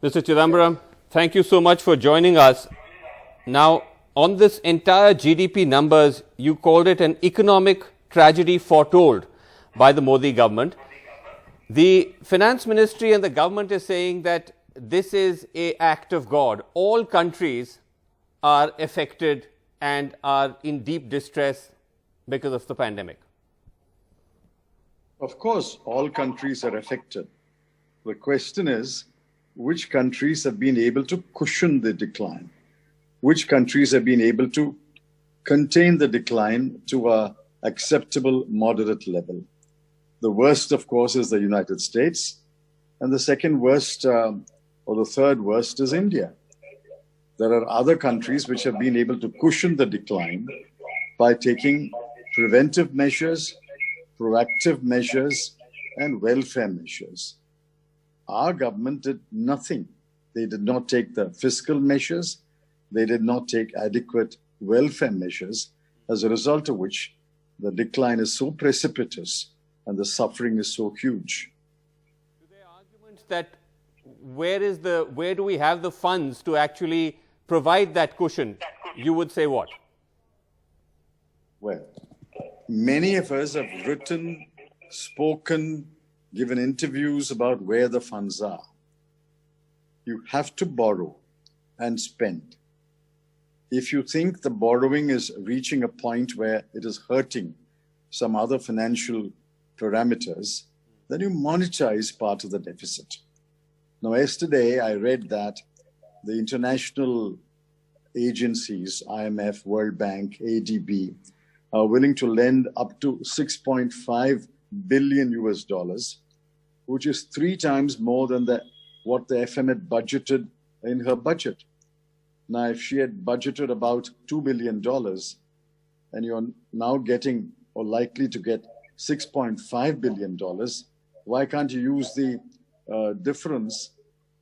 Mr. Chidambaram, thank you so much for joining us. Now, on this entire GDP numbers, you called it an economic tragedy foretold by the Modi government. The finance ministry and the government is saying that this is an act of God. All countries are affected and are in deep distress because of the pandemic. Of course, all countries are affected. The question is, which countries have been able to cushion the decline? Which countries have been able to contain the decline to an acceptable, moderate level? The worst, of course, is the United States. And the second worst, or the third worst, is India. There are other countries which have been able to cushion the decline by taking preventive measures, proactive measures, and welfare measures. Our government did nothing. They did not take the fiscal measures. They did not take adequate welfare measures, as a result of which the decline is so precipitous and the suffering is so huge. Do there are arguments that where do we have the funds to actually provide that cushion? You would say what? Well, many of us have written, spoken, given interviews about where the funds are. You have to borrow and spend. If you think the borrowing is reaching a point where it is hurting some other financial parameters, then you monetize part of the deficit. Now, yesterday I read that the international agencies, IMF, World Bank, ADB, are willing to lend up to 6.5 billion US dollars, which is 3 times more than what the FM had budgeted in her budget. Now, if she had budgeted about $2 billion and you're now getting or likely to get $6.5 billion, why can't you use the difference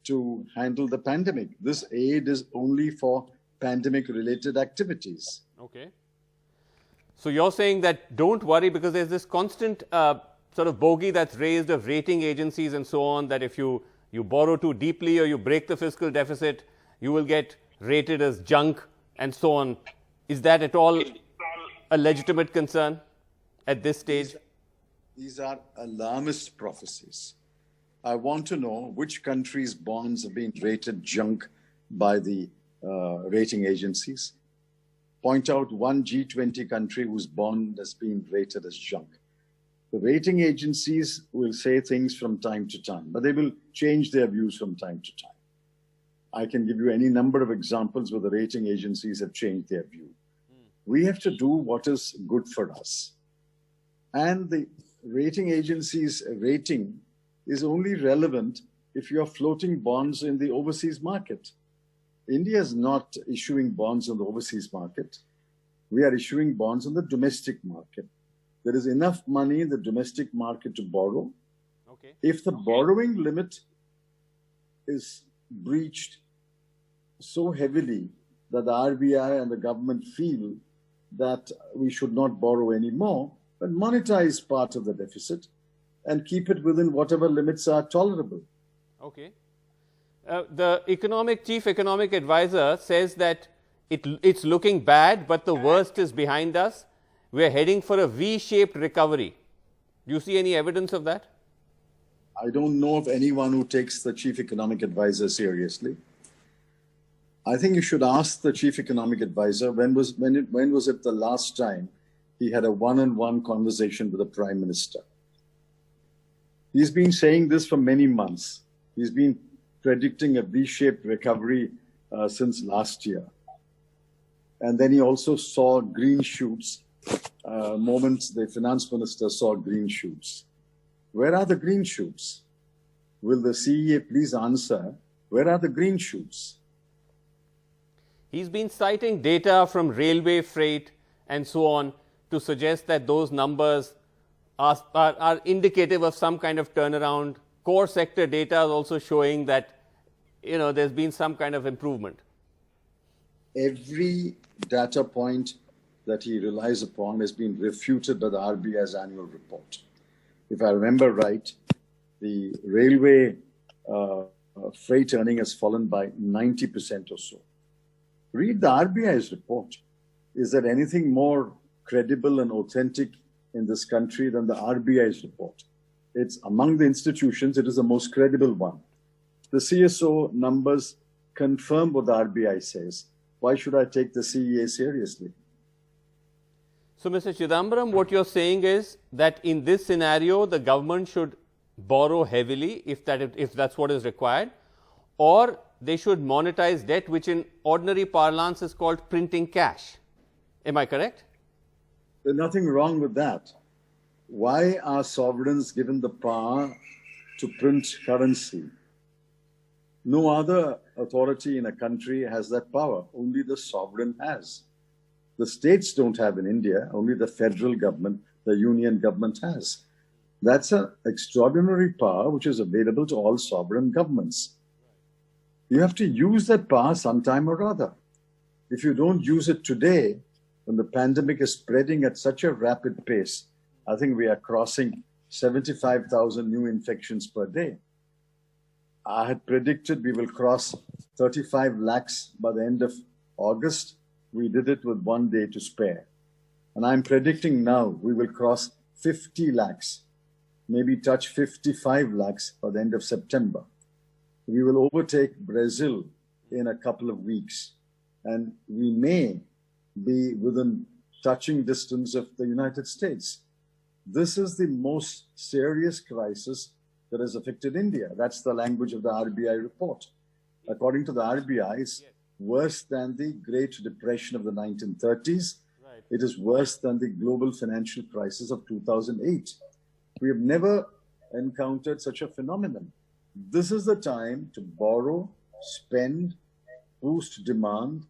to handle the pandemic? This aid is only for pandemic-related activities. Okay. So you're saying that don't worry, because there's this constant sort of bogey that's raised of rating agencies and so on, that if you borrow too deeply or you break the fiscal deficit, you will get rated as junk and so on. Is that at all a legitimate concern at this stage? These are alarmist prophecies. I want to know which countries' bonds have been rated junk by the rating agencies. Point out one G20 country whose bond has been rated as junk. The rating agencies will say things from time to time, but they will change their views from time to time. I can give you any number of examples where the rating agencies have changed their view. We have to do what is good for us. And the rating agencies' rating is only relevant if you are floating bonds in the overseas market. India is not issuing bonds on the overseas market. We are issuing bonds on the domestic market. There is enough money in the domestic market to borrow. Okay. If the borrowing limit is breached so heavily that the RBI and the government feel that we should not borrow anymore, but monetize part of the deficit and keep it within whatever limits are tolerable. Okay. The chief economic advisor says that it's looking bad, but the worst is behind us. We're heading for a V-shaped recovery. Do you see any evidence of that? I don't know of anyone who takes the chief economic advisor seriously. I think you should ask the chief economic advisor when was it the last time he had a one-on-one conversation with the Prime Minister. He's been saying this for many months. He's been predicting a V-shaped recovery since last year. And then he also saw green shoots, moments the finance minister saw green shoots. Where are the green shoots? Will the CEA please answer, where are the green shoots? He's been citing data from railway freight and so on to suggest that those numbers are indicative of some kind of turnaround. Core sector data is also showing that, there's been some kind of improvement. Every data point that he relies upon has been refuted by the RBI's annual report. If I remember right, the railway freight earning has fallen by 90% or so. Read the RBI's report. Is there anything more credible and authentic in this country than the RBI's report? It's among the institutions, it is the most credible one. The CSO numbers confirm what the RBI says. Why should I take the CEA seriously? So, Mr. Chidambaram, what you're saying is that in this scenario, the government should borrow heavily if that's what is required, or they should monetize debt, which in ordinary parlance is called printing cash. Am I correct? There's nothing wrong with that. Why are sovereigns given the power to print currency? No other authority in a country has that power. Only the sovereign has. The states don't have in India. Only the federal government, the union government has. That's an extraordinary power which is available to all sovereign governments. You have to use that power sometime or other. If you don't use it today, when the pandemic is spreading at such a rapid pace, I think we are crossing 75,000 new infections per day. I had predicted we will cross 35 lakhs by the end of August. We did it with 1 day to spare. And I'm predicting now we will cross 50 lakhs, maybe touch 55 lakhs by the end of September. We will overtake Brazil in a couple of weeks. And we may be within touching distance of the United States. This is the most serious crisis that has affected India. That's the language of the RBI report. According to the RBI, it's worse than the Great Depression of the 1930s. Right. It is worse than the global financial crisis of 2008. We have never encountered such a phenomenon. This is the time to borrow, spend, boost demand,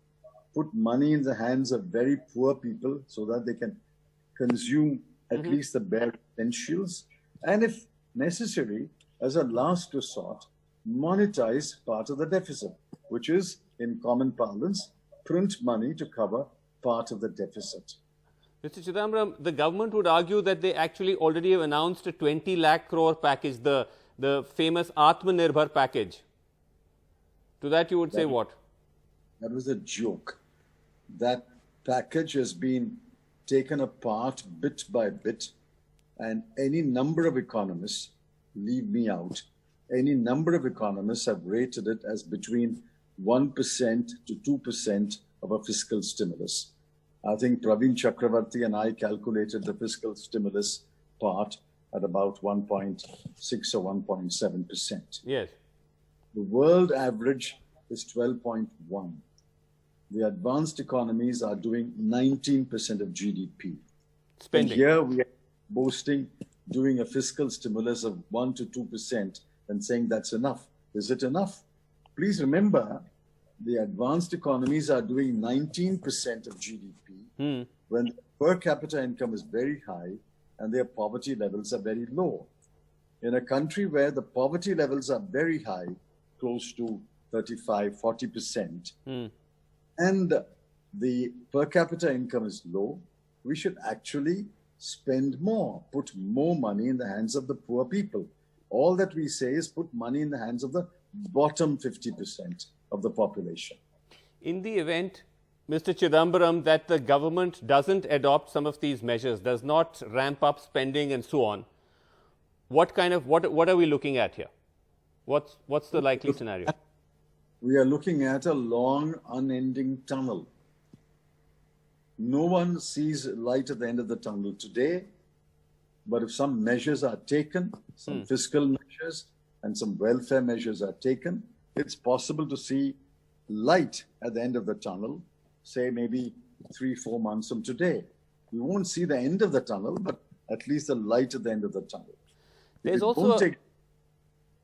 put money in the hands of very poor people so that they can consume at least the bare essentials, and if necessary, as a last resort, monetize part of the deficit, which is, in common parlance, print money to cover part of the deficit. Mr. Chidambaram, the government would argue that they actually already have announced a 20 lakh crore package, the famous Atmanirbhar package. To that you would say what? That was a joke. That package has been taken apart bit by bit, and any number of economists, leave me out, any number of economists have rated it as between 1% to 2% of a fiscal stimulus. I think Praveen Chakravarti and I calculated the fiscal stimulus part at about 1.6 or 1.7%. Yes. The world average is 12.1. The advanced economies are doing 19% of GDP. Spending. And here we are boasting doing a fiscal stimulus of 1 to 2% and saying that's enough. Is it enough? Please remember, the advanced economies are doing 19% of GDP when per capita income is very high and their poverty levels are very low. In a country where the poverty levels are very high, close to 35, 40%, and the per capita income is low, we should actually spend more, put more money in the hands of the poor people. All that we say is put money in the hands of the bottom 50% of the population. In the event, Mr. Chidambaram, that the government doesn't adopt some of these measures, does not ramp up spending and so on, what are we looking at here? What's the likely scenario? We are looking at a long, unending tunnel. No one sees light at the end of the tunnel today, but if some measures are taken, some fiscal measures and some welfare measures are taken, it's possible to see light at the end of the tunnel, say maybe 3-4 months from today. We won't see the end of the tunnel, but at least the light at the end of the tunnel. If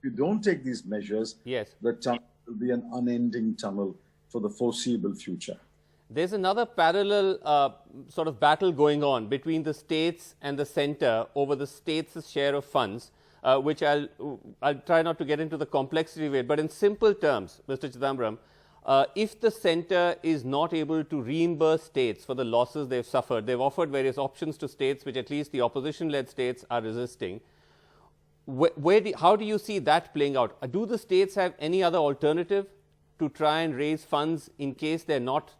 you don't take these measures, yes, the tunnel will be an unending tunnel for the foreseeable future. There's another parallel sort of battle going on between the states and the centre over the states' share of funds, which I'll try not to get into the complexity of it, but in simple terms, Mr. Chidambaram, if the centre is not able to reimburse states for the losses they've suffered, they've offered various options to states which at least the opposition-led states are resisting. how do you see that playing out? Do the states have any other alternative to try and raise funds in case they're not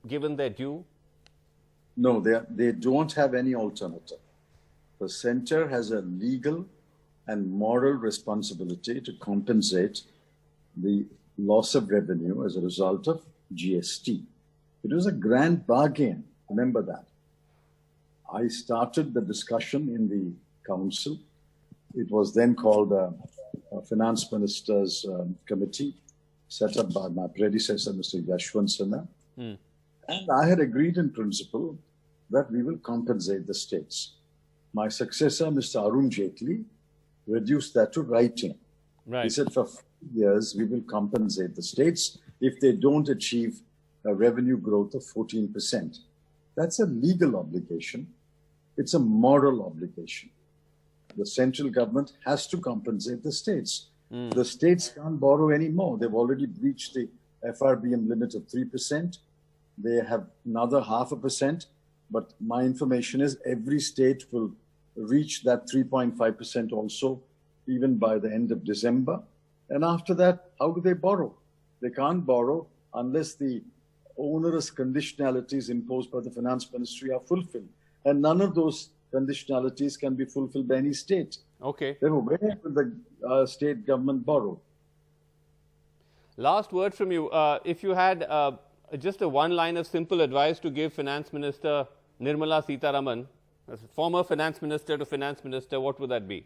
given their due? No, they don't have any alternative. The center has a legal and moral responsibility to compensate the loss of revenue as a result of GST. It was a grand bargain, remember that. I started the discussion in the council. It was then called a Finance Minister's Committee, set up by my predecessor, Mr. Yashwant Sinha. And I had agreed in principle that we will compensate the states. My successor, Mr. Arun Jaitley, reduced that to writing. Right. He said for 4 years, we will compensate the states if they don't achieve a revenue growth of 14%. That's a legal obligation. It's a moral obligation. The central government has to compensate the states. The states can't borrow anymore. They've already breached the FRBM limit of 3%. They have another 0.5%. But my information is every state will reach that 3.5% also, even by the end of December. And after that, how do they borrow? They can't borrow unless the onerous conditionalities imposed by the Finance Ministry are fulfilled. And none of those conditionalities can be fulfilled by any state. Okay. Therefore, where will the state government borrow? Last word from you. If you had just a one line of simple advice to give Finance Minister Nirmala Sitharaman, as former Finance Minister to Finance Minister, what would that be?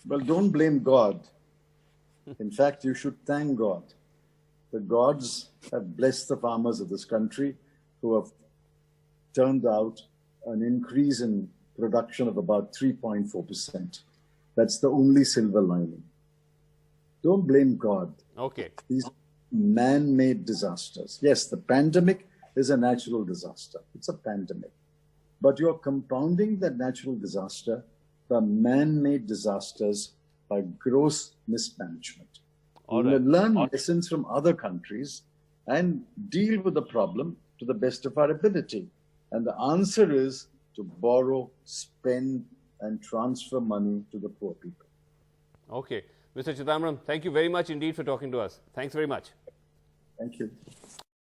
Well, don't blame God. In fact, you should thank God. The gods have blessed the farmers of this country who have turned out an increase in production of about 3.4%. That's the only silver lining. Don't blame God. Okay. These man-made disasters. Yes, the pandemic is a natural disaster. It's a pandemic. But you're compounding that natural disaster by man-made disasters by gross mismanagement. All We right. will learn lessons from other countries and deal with the problem to the best of our ability. And the answer is to borrow, spend, and transfer money to the poor people. Okay. Mr. Chidambaram, thank you very much indeed for talking to us. Thanks very much. Thank you.